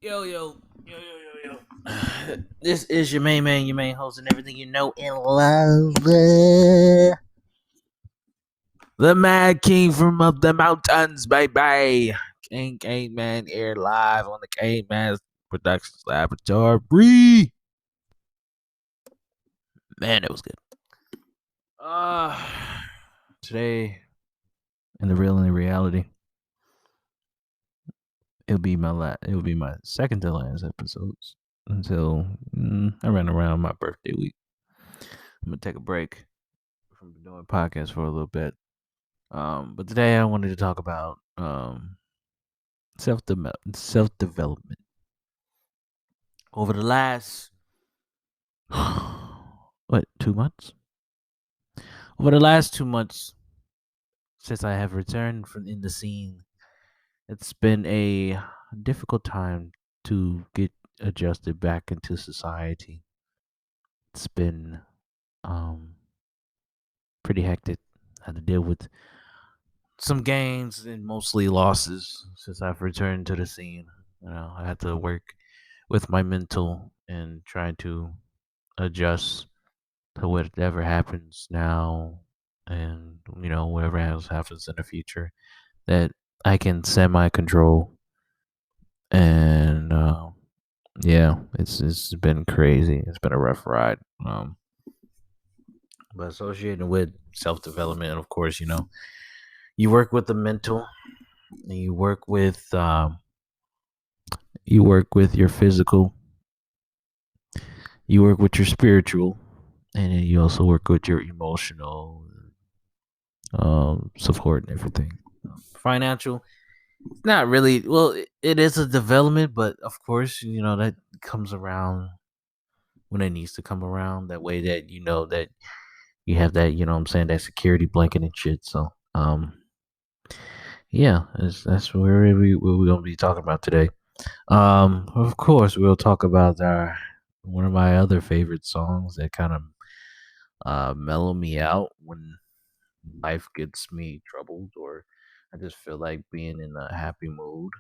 Yo. This is your main man, your main host, and everything you know and love. The Mad King from up the mountains, baby. King Kman here live on the Kman Productions Laboratory. Man, it was good. Uh Today in the real and the reality, it'll be my second to last episodes until I ran around my birthday week. I'm gonna take a break from doing podcasts for a little bit. But today I wanted to talk about self development. Over the last 2 months? Over the last 2 months since I have returned from in the scene, it's been a difficult time to get adjusted back into society. It's been um pretty hectic. I had to deal with some gains and mostly losses since I've returned to the scene. I had to work with my mental and try to adjust to whatever happens now and whatever else happens in the future that I can semi control. And yeah, it's been crazy. It's been a rough ride. But associated with self development, of course, you work with the mental, and you work with your physical, you work with your spiritual, and then you also work with your emotional support and everything. Financial, not really. Well, it is a development, but of course, that comes around when it needs to come around. That way, that that you have that, what I'm saying, that security blanket and shit. So, yeah, that's what we're gonna be talking about today. Of course, we'll talk about our one of my other favorite songs that kind of mellow me out when life gets me troubled or I just feel like being in a happy mood.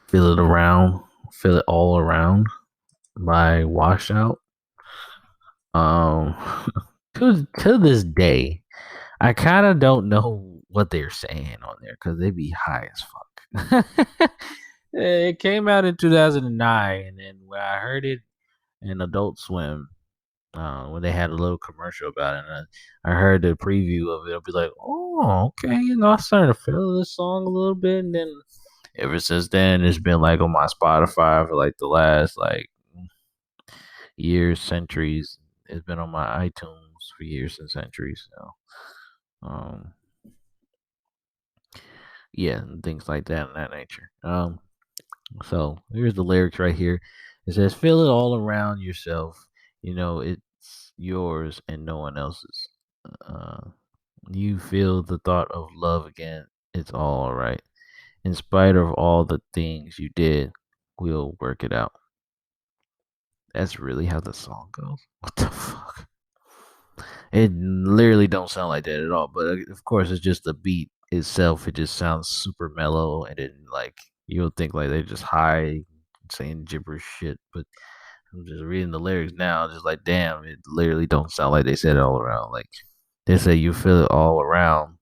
Feel it around, feel it all around by Washout. Um, to this day, I kind of don't know what they're saying on there because they be high as fuck. It came out in 2009, and then when I heard it in Adult Swim, when they had a little commercial about it, and I heard the preview of it, I'll be like, oh, okay, I started to feel this song a little bit, and then ever since then, it's been like on my Spotify for like the last like years, centuries. It's been on my iTunes for years and centuries. So, um, yeah, and things like that and that nature. So here's the lyrics right here. It says, "Feel it all around yourself. It's yours and no one else's. Uh, you feel the thought of love again. It's all right. In spite of all the things you did, we'll work it out." That's really how the song goes. What the fuck? It literally don't sound like that at all. But of course, it's just the beat itself. It just sounds super mellow, and then like you'll think like they're just high, saying gibberish shit. But I'm just reading the lyrics now, just like damn, it literally don't sound like they said it all around. Like they say, you feel it all around.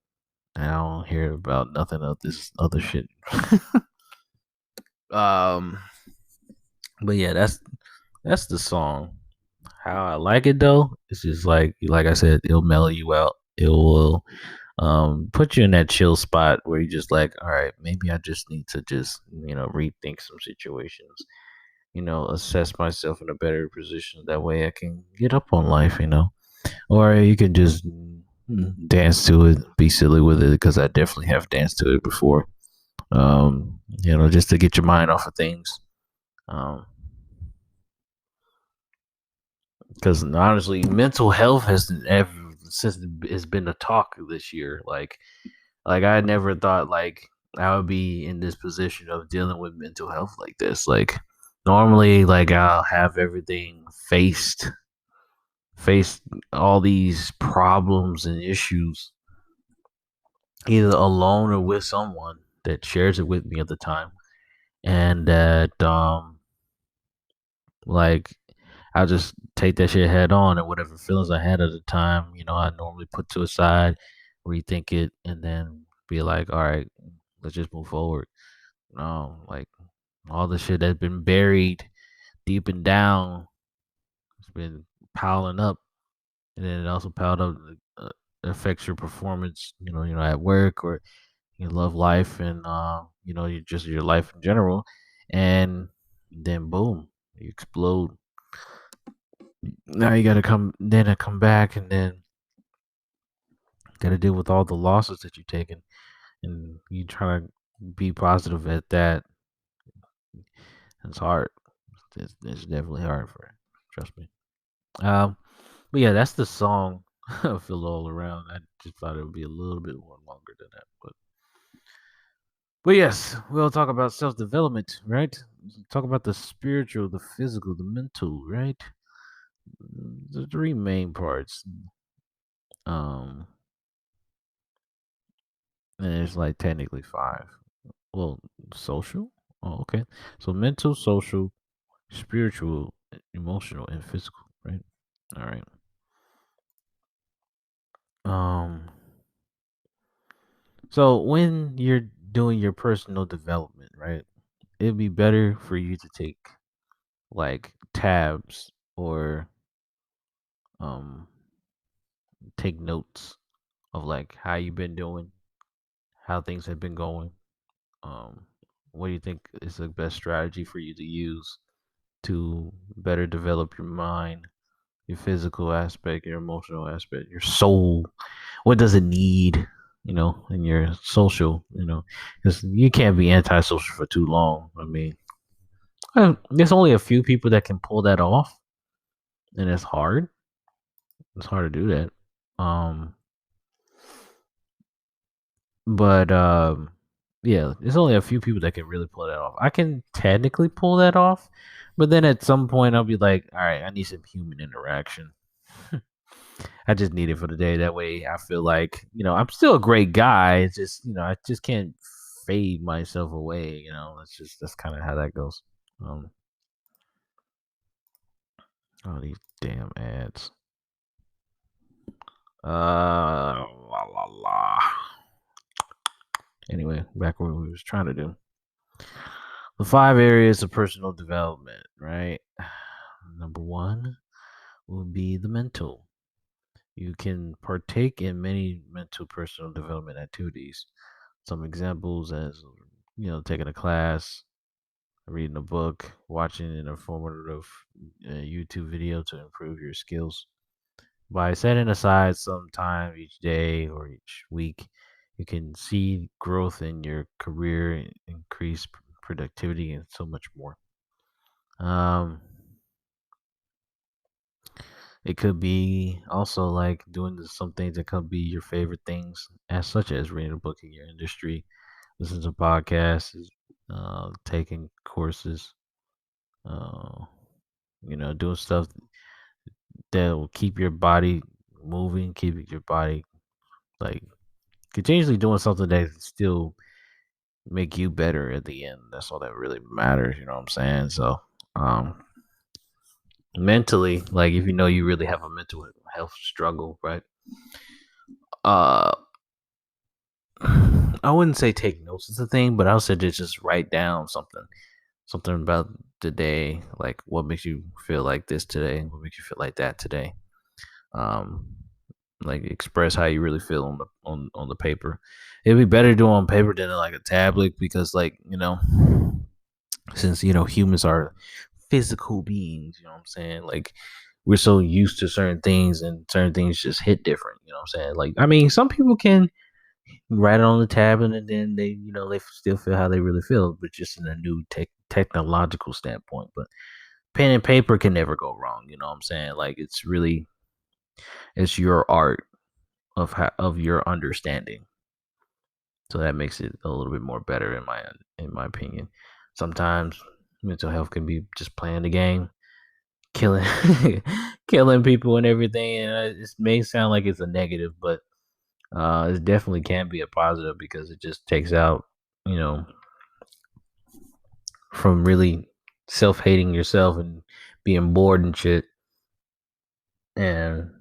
And I don't hear about nothing of this other shit. um, but yeah, that's the song. How I like it though, it's just like I said, it'll mellow you out. It will put you in that chill spot where you just like, all right, maybe I just need to just rethink some situations, assess myself in a better position. That way I can get up on life, or you can just dance to it, be silly with it, because I definitely have danced to it before. Just to get your mind off of things. Um, because honestly, mental health has ever since it's been a talk this year. Like I never thought like I would be in this position of dealing with mental health like this. Like normally, like I'll have everything face all these problems and issues either alone or with someone that shares it with me at the time. and that like I'll just take that shit head on, and whatever feelings I had at the time, I normally put to a side, rethink it, and then be like, all right, let's just move forward. Like all the shit that's been buried deep and down, it's been piling up, and then it also piled up. Affects your performance, at work or your love life, and you just your life in general, and then boom, you explode. Now you gotta come back, and then gotta deal with all the losses that you've taken, and you try to be positive at that. It's hard. It's definitely hard for it. Trust me. Um, but yeah, that's the song. I feel all around. I just thought it would be a little bit more longer than that, but yes, we'll talk about self development, right? Talk about the spiritual, the physical, the mental, right? The three main parts. Um, and there's like technically five. Well, social. Oh, okay. So mental, social, spiritual, emotional, and physical, right? All right. Um, so when you're doing your personal development, right? It'd be better for you to take like tabs or um take notes of like how you've been doing, how things have been going. Um, what do you think is the best strategy for you to use to better develop your mind, your physical aspect, your emotional aspect, your soul? What does it need? And your social, because you can't be antisocial for too long. I mean, there's only a few people that can pull that off, and it's hard. It's hard to do that. Um, But yeah, there's only a few people that can really pull that off. I can technically pull that off, but then at some point I'll be like, all right, I need some human interaction. I just need it for the day. That way I feel like, I'm still a great guy. It's just, I just can't fade myself away, that's kind of how that goes. Um all these damn ads. La la la. Anyway, back what we was trying to do. The five areas of personal development, right? Number one would be the mental. You can partake in many mental personal development activities. Some examples as taking a class, reading a book, watching an informative YouTube video to improve your skills. By setting aside some time each day or each week, you can see growth in your career, increase productivity, and so much more. Um, it could be also like doing some things that could be your favorite things, as such as reading a book in your industry, listening to podcasts, taking courses, uh, doing stuff that will keep your body moving, keep your body like continuously doing something that still make you better at the end. That's all that really matters. You know what I'm saying? So, um, mentally, like if you know you really have a mental health struggle, right? Uh, I wouldn't say take notes is the thing, but I would say just write down something about the day, like what makes you feel like this today, what makes you feel like that today. Um, like express how you really feel on the paper. It'd be better to do it on paper than like a tablet because, like, since humans are physical beings, you know what I'm saying? Like we're so used to certain things, and certain things just hit different. You know what I'm saying? Like, I mean, some people can write it on the tablet and then they still feel how they really feel, but just in a new technological standpoint. But pen and paper can never go wrong. You know what I'm saying? Like it's your art of your understanding. So that makes it a little bit more better in my opinion. Sometimes mental health can be just playing the game, killing killing people and everything, and it may sound like it's a negative, but it definitely can be a positive because it just takes out, you know, from really self-hating yourself and being bored and shit. And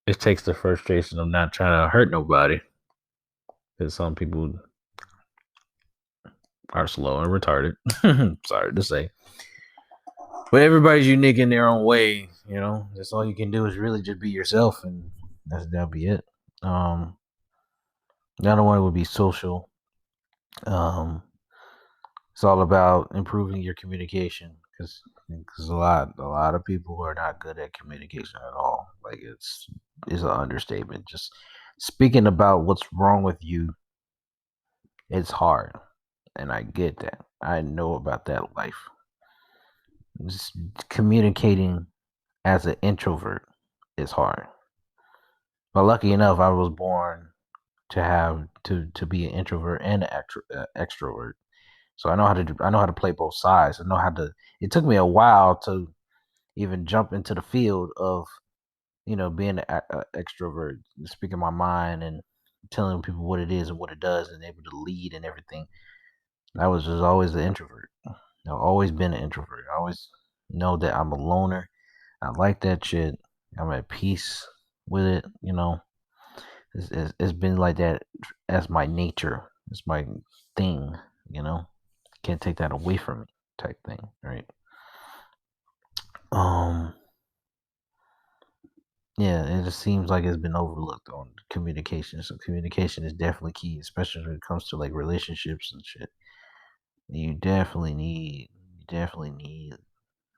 it takes the frustration of not trying to hurt nobody, because some people are slow and retarded. Sorry to say. But everybody's unique in their own way, you know. That's all you can do is really just be yourself, and that'll be it. The other one would be social. Um, it's all about improving your communication, because a lot of people are not good at communication at all. Like it's an understatement. Just speaking about what's wrong with you, it's hard, and I get that. I know about that life. Just communicating as an introvert is hard. But lucky enough, I was born to have to be an introvert and an extrovert. So I know how to play both sides. I know how to. It took me a while to even jump into the field of being an extrovert, speaking my mind and telling people what it is and what it does, and able to lead and everything. I was just always an introvert. I've always been an introvert. I always know that I'm a loner. I like that shit. I'm at peace with it. It's been like that as my nature. It's my thing. You know, can't take that away from me. Type thing, right? Um, yeah, it just seems like it's been overlooked on communication. So communication is definitely key, especially when it comes to like relationships and shit. You definitely need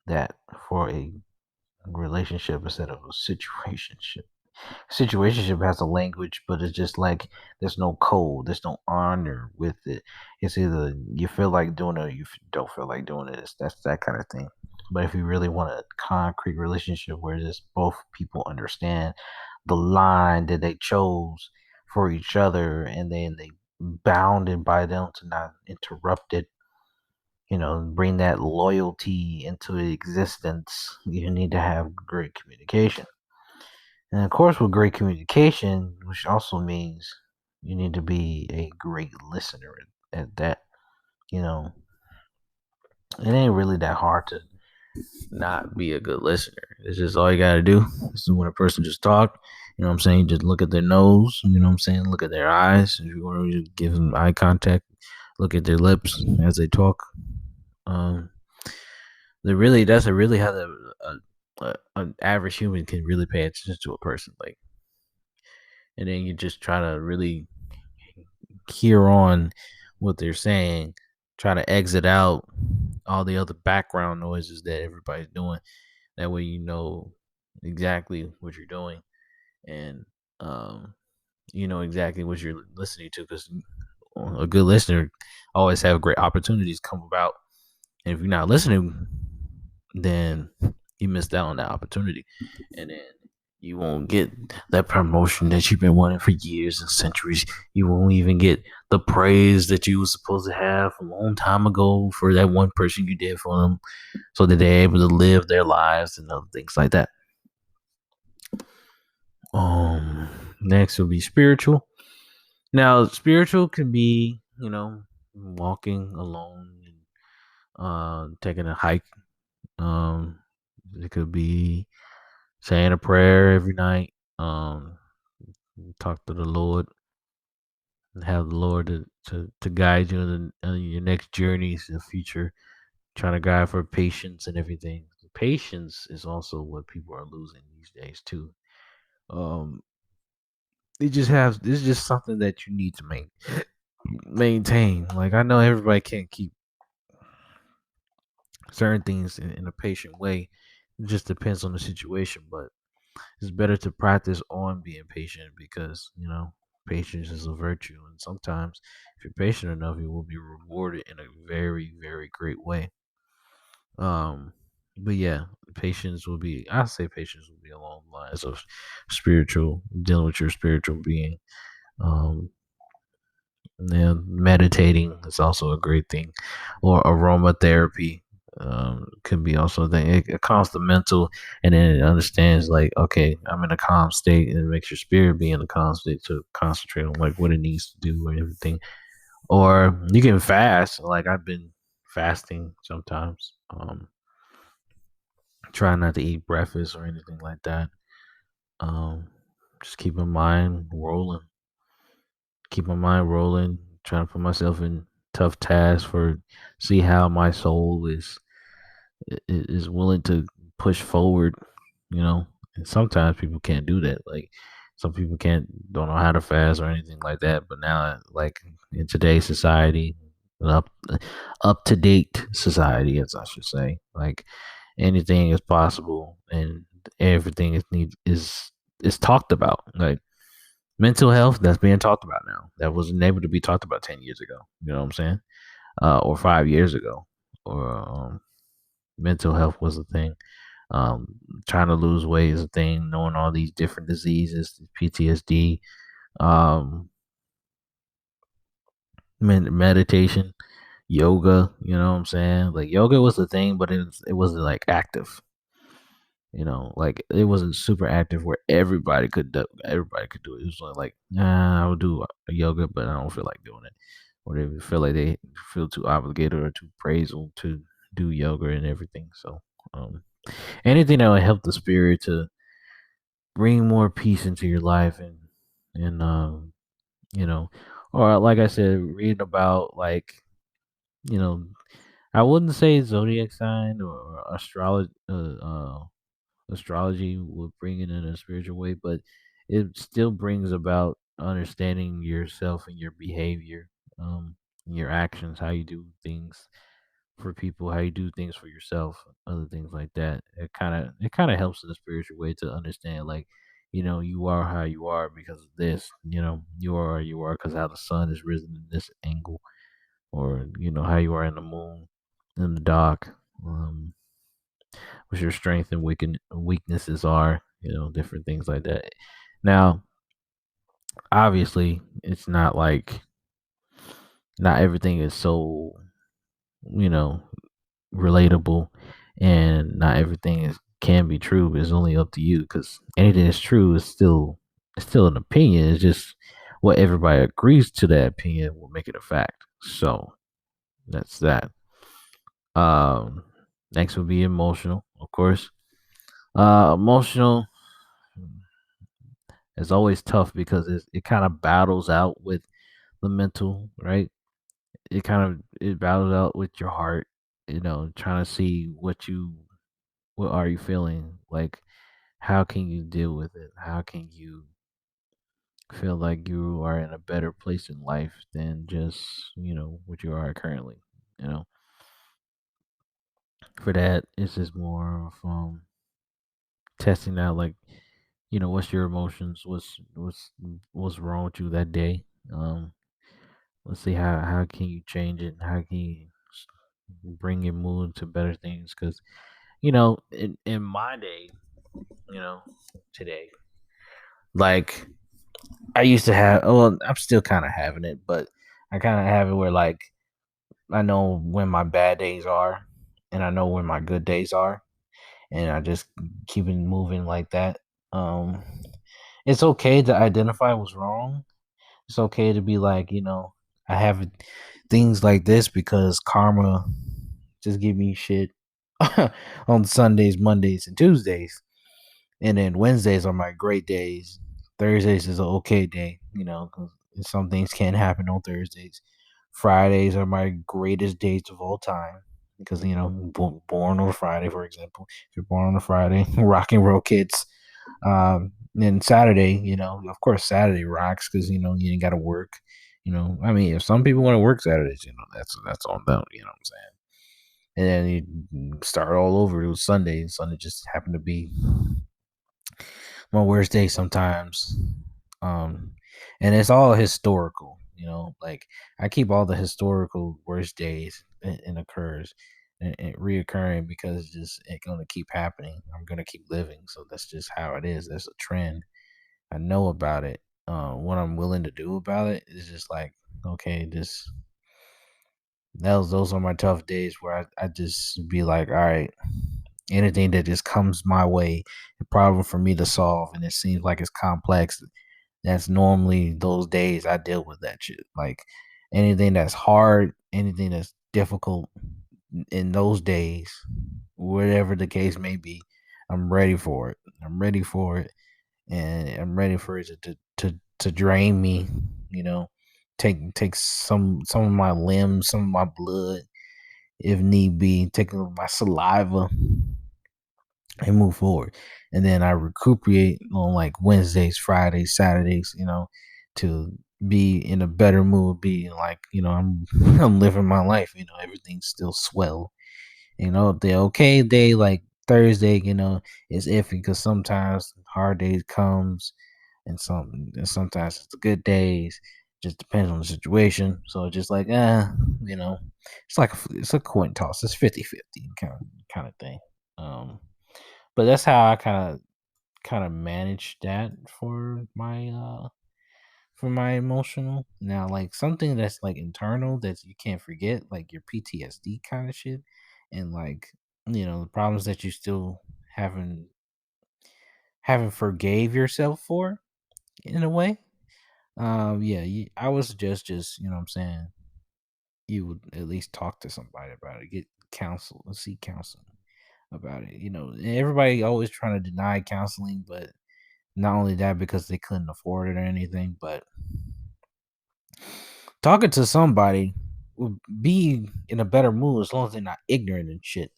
that for a relationship instead of a situationship. Situationship has a language, but it's just like there's no code, there's no honor with it. It's either you feel like doing it or you don't feel like doing it. That's that kind of thing. But if you really want a concrete relationship where just both people understand the line that they chose for each other, and then they bounded by them to not interrupt it, bring that loyalty into existence, you need to have great communication. And of course, with great communication, which also means you need to be a great listener at that. You know, it ain't really that hard to not be a good listener. It's just all you got to do. Is when a person just talk, you know what I'm saying? Just look at their nose, you know what I'm saying? Look at their eyes. If you want to give them eye contact, look at their lips as they talk. Um, that's a really how an average human can really pay attention to a person. Like, and then you just try to really hear on what they're saying, try to exit out all the other background noises that everybody's doing. That way, you know exactly what you're doing, and you know exactly what you're listening to. Because a good listener always have great opportunities come about, and if you're not listening, then you missed out on that opportunity, and then you won't get that promotion that you've been wanting for years and centuries. You won't even get the praise that you were supposed to have a long time ago for that one person you did for them, so that they're able to live their lives and other things like that. Next will be spiritual. Now, spiritual can be, walking alone and taking a hike. Um, it could be saying a prayer every night. Talk to the Lord and have the Lord to guide you in your next journeys in the future. Trying to guide for patience and everything. Patience is also what people are losing these days too. Um, it's just something that you need to maintain. Like, I know everybody can't keep certain things in a patient way. It just depends on the situation, but it's better to practice on being patient, because patience is a virtue, and sometimes if you're patient enough, you will be rewarded in a very, very great way. Um, but yeah, patience will be. I say patience will be along the lines of spiritual, dealing with your spiritual being. Um, and meditating is also a great thing, or aromatherapy. Can be also a thing. It calms the mental, and then it understands like, okay, I'm in a calm state, and it makes your spirit be in a calm state to concentrate on like what it needs to do or everything. Or you can fast. Like, I've been fasting sometimes. Try not to eat breakfast or anything like that. Um, just keep my mind rolling. Keep my mind rolling. Trying to put myself in tough tasks for see how my soul is willing to push forward. You know, and sometimes people can't do that. Like some people don't know how to fast or anything like that. But now, like in today's society, up up to date society, as I should say, like anything is possible and everything is talked about. Like mental health that's being talked about now that wasn't able to be talked about 10 years ago. You know what I'm saying? Or 5 years ago, or mental health was a thing. Um, Trying to lose weight is a thing. Knowing all these different diseases, PTSD, um, meditation, yoga. You know what I'm saying? Like yoga was a thing, but it wasn't like active. You know, like it wasn't super active where everybody could do it. It was like, nah, I would do a yoga, but I don't feel like doing it. Or they feel like they feel too obligated or too praiseful to do yoga and everything. So, anything that would help the spirit to bring more peace into your life and you know, or like I said, reading about like you know, I wouldn't say zodiac sign or astrology would bring it in a spiritual way, but it still brings about understanding yourself and your behavior, your actions, how you do things for people, how you do things for yourself, other things like that. It kind of helps in a spiritual way to understand, like, you are how you are because of this. You are how you are because how the sun is risen in this angle, or how you are in the moon, in the dark. What your strength and weaknesses are, different things like that. Now, obviously, it's not like not everything is so, you know, relatable, and not everything can be true, but it's only up to you because anything that's true is still an opinion. It's just what everybody agrees to that opinion will make it a fact. So that's that. Um, Next would be emotional, of course. Emotional is always tough because it kind of battles out with the mental, right? It battles out with your heart, trying to see what are you feeling, like how can you deal with it? How can you feel like you are in a better place in life than just, what you are currently, you know? For that, it's just more of testing out, like, what's your emotions, what's wrong with you that day. Um let's see how can you change it, how can you bring your mood to better things, because in my day, you know today, like I used to have, well, I'm still kind of having it, but I kind of have it where, like, I know when my bad days are and I know when my good days are, and I just keep it moving like that. um it's okay to identify what's wrong. It's okay to be like, I have things like this because karma just give me shit on Sundays, Mondays, and Tuesdays. And then Wednesdays are my great days. Thursdays is an okay day, 'cause some things can't happen on Thursdays. Fridays are my greatest days of all time because, born on a Friday, for example. If you're born on a Friday, rock and roll kids. Then Saturday, of course, Saturday rocks because you ain't got to work. I mean, if some people want to work Saturdays, that's on them. You know what I'm saying? And then you start all over. It was Sunday, and Sunday just happened to be my worst day sometimes. Um, and it's all historical. Like I keep all the historical worst days and occurs and reoccurring because it's gonna keep happening. I'm gonna keep living, so that's just how it is. That's a trend. I know about it. What I'm willing to do about it is just like, okay, just those are my tough days where I just be like, all right, anything that just comes my way, a problem for me to solve, and it seems like it's complex. That's normally those days I deal with that shit. Like anything that's hard, anything that's difficult. in those days, whatever the case may be, I'm ready for it. I'm ready for it, and I'm ready for it to drain me. You know, take some of my limbs, some of my blood, if need be, take my saliva and move forward. And then I recuperate on like Wednesdays, Fridays, Saturdays, to be in a better mood, be like, I'm I'm living my life, everything's still swell. The okay day like Thursday, is iffy because sometimes hard days comes and sometimes it's the good days. Just depends on the situation. So it's just like, you know, it's a coin toss. It's 50-50 kind of thing. Um but that's how I kind of manage that for my emotional. Now, like something that's like internal that you can't forget, like your PTSD kind of shit, and like the problems that you still haven't haven't forgave yourself for in a way. Yeah, I would suggest just what I'm saying, you would at least talk to somebody about it, get counsel, and seek counseling about it. And everybody always trying to deny counseling, but not only that because they couldn't afford it or anything, but talking to somebody would be in a better mood as long as they're not ignorant and shit.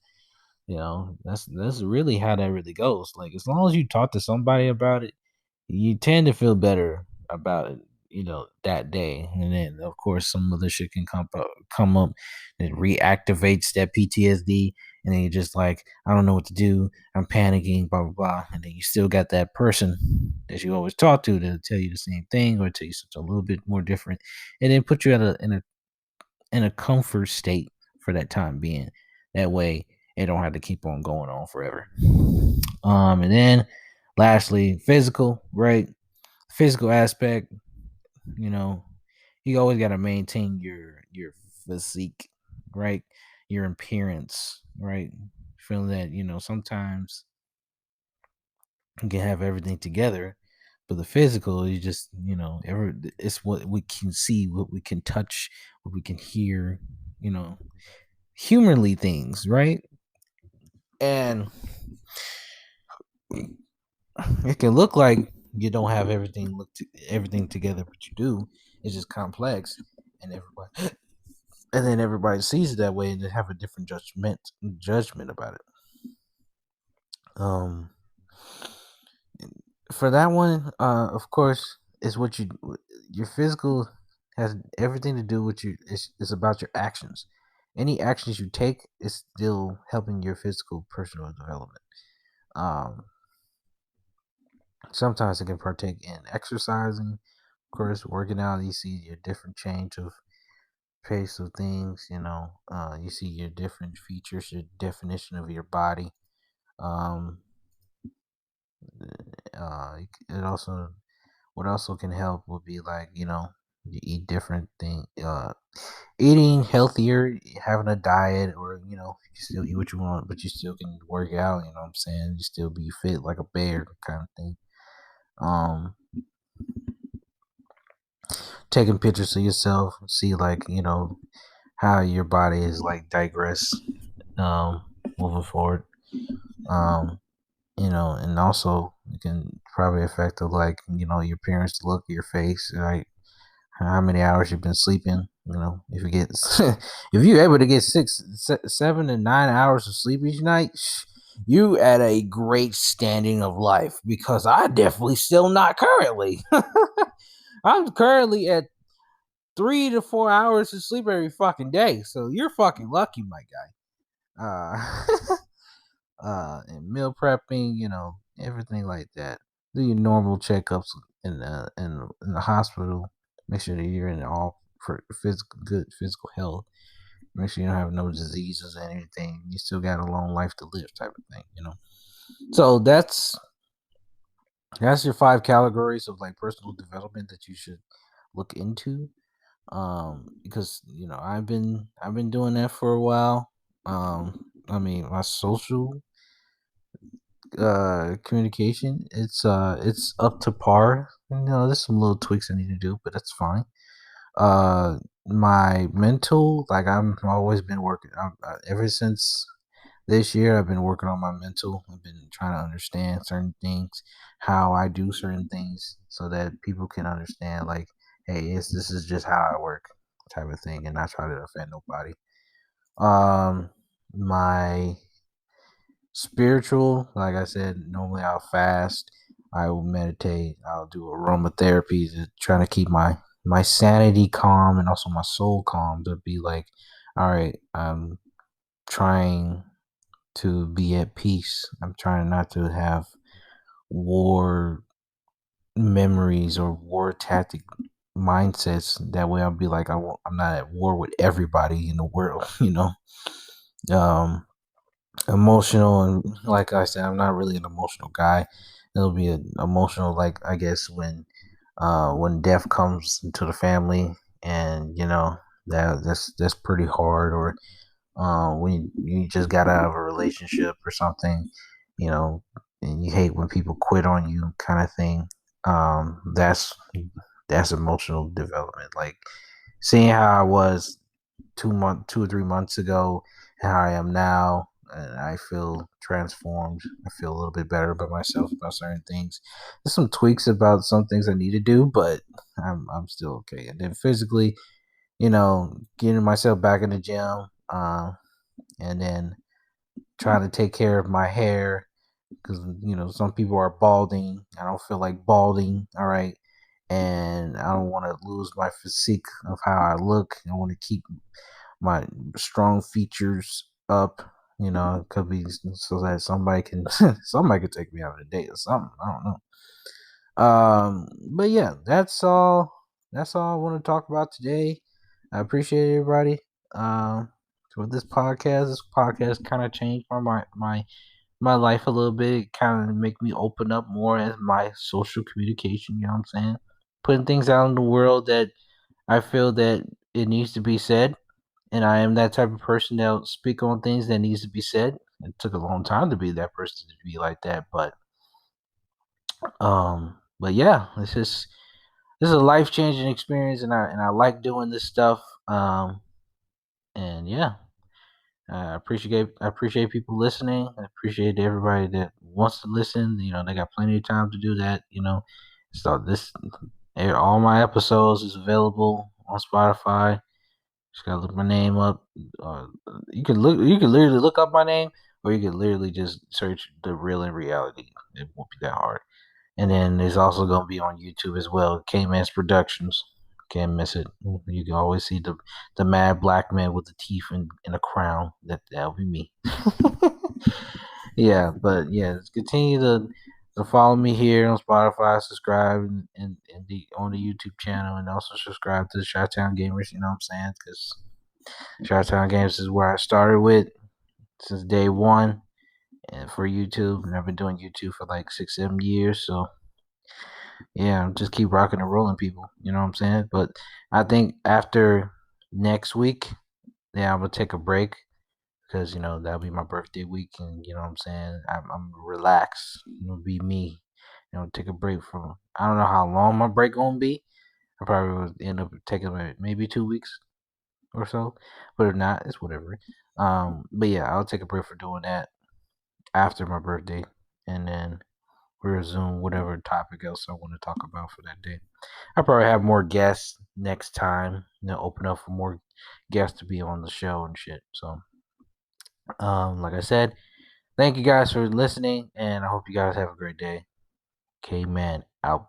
That's really how that really goes. Like as long as you talk to somebody about it, you tend to feel better about it, that day. And then of course some other shit can come up that reactivates that PTSD, and then you're just like, I don't know what to do. I'm panicking, blah blah blah. And then you still got that person that you always talk to that'll tell you the same thing or tell you something a little bit more different, and then put you in a comfort state for that time being. That way it don't have to keep on going on forever. And then lastly, physical, right? Physical aspect, you know, you always got to maintain your physique, right? Your appearance, right? Feeling that sometimes you can have everything together, but the physical, you just it's what we can see, what we can touch, what we can hear, you know, humanly things, right? And it can look like you don't have everything together, but you do. It's just complex, and everybody sees it that way, and they have a different judgment about it. Um, for that one, of course, is what your physical has everything to do with you. It's about your actions. Any actions you take is still helping your physical personal development. Um, Sometimes it can partake in exercising, of course, working out. You see your different change of pace of things. You see your different features, your definition of your body. Um, it also what also can help would be like you eat different things, eating healthier, having a diet, or you still eat what you want, but you still can work out. You know what I'm saying? You still be fit like a bear, kind of thing. Um, Taking pictures of yourself, see like how your body is like digress, um, moving forward. Um, and also it can probably affect the like your parents' look, your face, like how many hours you've been sleeping. If you get if you're able to get 7 to 9 hours of sleep each night, you at a great standing of life. Because I definitely still not currently. I'm currently at 3 to 4 hours of sleep every fucking day. So you're fucking lucky, my guy. And meal prepping, everything like that. Do your normal checkups in the hospital. Make sure that you're in all for good physical health. Make sure you don't have no diseases or anything. You still got a long life to live, type of thing. So that's your 5 categories of like personal development that you should look into. Because I've been doing that for a while. I mean, my social communication, it's up to par. There's some little tweaks I need to do, but that's fine. Uh, my mental, like I'm always been working. Ever since this year, I've been working on my mental. I've been trying to understand certain things, how I do certain things, so that people can understand. Like, hey, this is just how I work, type of thing, and not try to offend nobody. My spiritual, like I said, normally I'll fast, I will meditate, I'll do aromatherapy to try to keep my sanity calm and also my soul calm, to be like, all right, I'm trying to be at peace. I'm trying not to have war memories or war tactic mindsets. That way I'll be like, I'm not at war with everybody in the world, Um emotional, and like I said, I'm not really an emotional guy. It'll be an emotional, like, I guess, when death comes into the family, and that's pretty hard. Or when you just got out of a relationship or something, you know and you hate when people quit on you, kind of thing. That's emotional development, like seeing how I was 2 or 3 months ago, and how I am now, and I feel transformed. I feel a little bit better about myself, about certain things. There's some tweaks about some things I need to do, but I'm still okay. And then physically, getting myself back in the gym, and then trying to take care of my hair, because some people are balding. I don't feel like balding. All right. And I don't want to lose my physique of how I look. I want to keep my strong features up. It could be so that somebody can somebody could take me out on a date or something. I don't know. But yeah, that's all I want to talk about today. I appreciate everybody. Um, for this podcast kind of changed my life a little bit. It kind of make me open up more as my social communication. You know what I'm saying? Putting things out in the world that I feel that it needs to be said, and I am that type of person that'll speak on things that needs to be said. It took a long time to be that person, to be like that, but yeah, this is a life changing experience, and I like doing this stuff. And yeah, I appreciate people listening. I appreciate everybody that wants to listen. They got plenty of time to do that. So all my episodes is available on Spotify. Just gotta look my name up. Uh, you can literally look up my name, or you can literally just search The Real and Reality. It won't be that hard. And then it's also gonna be on YouTube as well. Kman's Productions. Can't miss it. You can always see the mad black man with the teeth and a crown. That'll be me. Yeah, but yeah, continue to follow me here on Spotify, subscribe, and on the YouTube channel, and also subscribe to the Chi-Town Gamers. You know what I'm saying? Because Chi-Town Games is where I started with since day one, and for YouTube, and I've been doing YouTube for like 6, 7 years. So yeah, just keep rocking and rolling, people. You know what I'm saying? But I think after next week, yeah, I'm gonna take a break, because that'll be my birthday week, and you know what I'm saying. I'm relaxed. Be me. Take a break from. I don't know how long my break gonna be. I probably will end up taking maybe 2 weeks or so, but if not, it's whatever. But yeah, I'll take a break for doing that after my birthday, and then resume whatever topic else I want to talk about for that day. I'll probably have more guests next time. Open up for more guests to be on the show and shit. So, like I said, thank you guys for listening, and I hope you guys have a great day. Kman out.